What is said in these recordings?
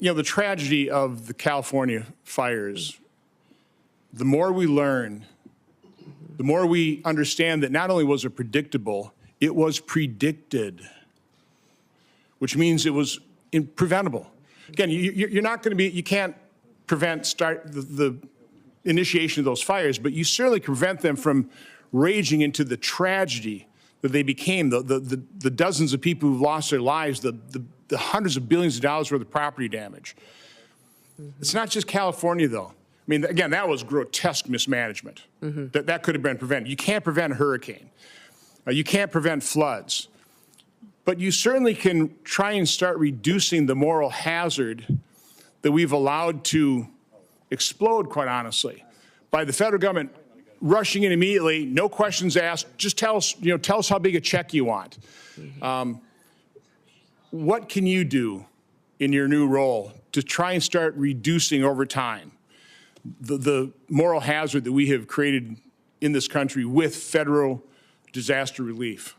the tragedy of the California fires, the more we learn, the more we understand that not only was it predictable, it was predicted, which means it was preventable. Again, you're not going to be, you can't prevent the initiation of those fires, but you certainly can prevent them from raging into the tragedy that they became, the dozens of people who've lost their lives, the hundreds of billions of dollars worth of property damage. It's not just California, though. I mean, again, that was grotesque mismanagement. That could have been prevented. You can't prevent a hurricane. You can't prevent floods. But you certainly can try and start reducing the moral hazard that we've allowed to explode, quite honestly, by the federal government rushing in immediately, no questions asked, just tell us how big a check you want. What can you do in your new role to try and start reducing over time the moral hazard that we have created in this country with federal disaster relief?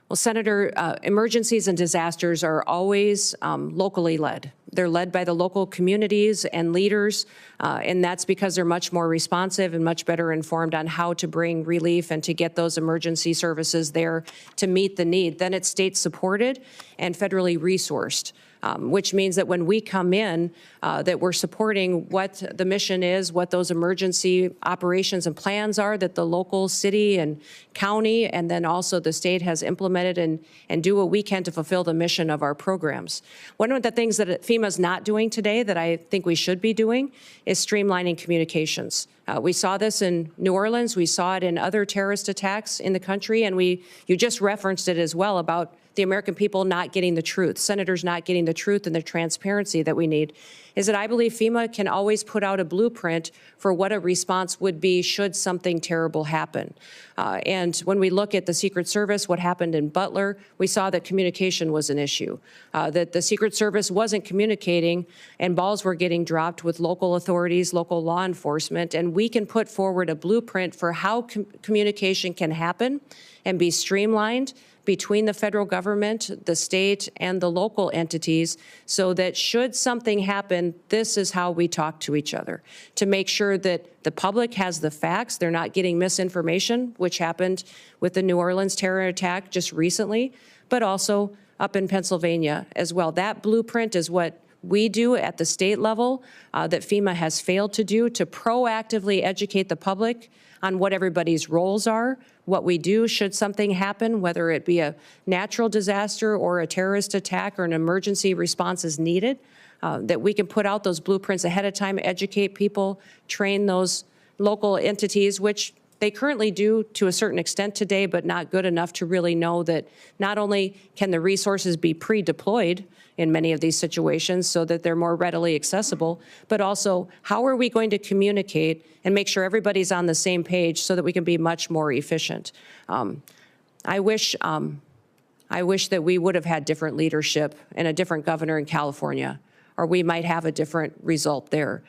Well, Senator, emergencies and disasters are always locally led. They're led by the local communities and leaders, and that's because they're much more responsive and much better informed on how to bring relief and to get those emergency services there to meet the need. Then it's state supported and federally resourced. Which means that when we come in, that we're supporting what the mission is, what those emergency operations and plans are that the local city and county and then also the state has implemented and do what we can to fulfill the mission of our programs. One of the things that FEMA's not doing today that I think we should be doing is streamlining communications. We saw this in New Orleans. We saw it in other terrorist attacks in the country. And you just referenced it as well about the American people not getting the truth, senators not getting the truth and the transparency that we need, is that I believe FEMA can always put out a blueprint for what a response would be should something terrible happen. And when we look at the Secret Service, what happened in Butler, we saw that communication was an issue, that the Secret Service wasn't communicating and balls were getting dropped with local authorities, local law enforcement, and we can put forward a blueprint for how communication can happen and be streamlined between the federal government, the state, and the local entities so that should something happen, this is how we talk to each other to make sure that the public has the facts, they're not getting misinformation, which happened with the New Orleans terror attack just recently, but also up in Pennsylvania as well. That blueprint is what we do at the state level that FEMA has failed to do to proactively educate the public on what everybody's roles are, what we do should something happen, whether it be a natural disaster or a terrorist attack or an emergency response is needed, that we can put out those blueprints ahead of time, educate people, train those local entities, which they currently do to a certain extent today, but not good enough to really know that not only can the resources be pre-deployed in many of these situations so that they're more readily accessible, but also how are we going to communicate and make sure everybody's on the same page so that we can be much more efficient. I wish that we would have had different leadership and a different governor in California, or we might have a different result there.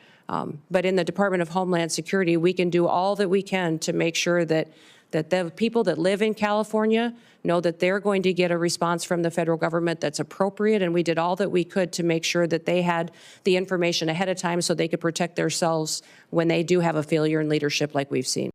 But in the Department of Homeland Security, we can do all that we can to make sure that the people that live in California know that they're going to get a response from the federal government that's appropriate, and we did all that we could to make sure that they had the information ahead of time so they could protect themselves when they do have a failure in leadership like we've seen.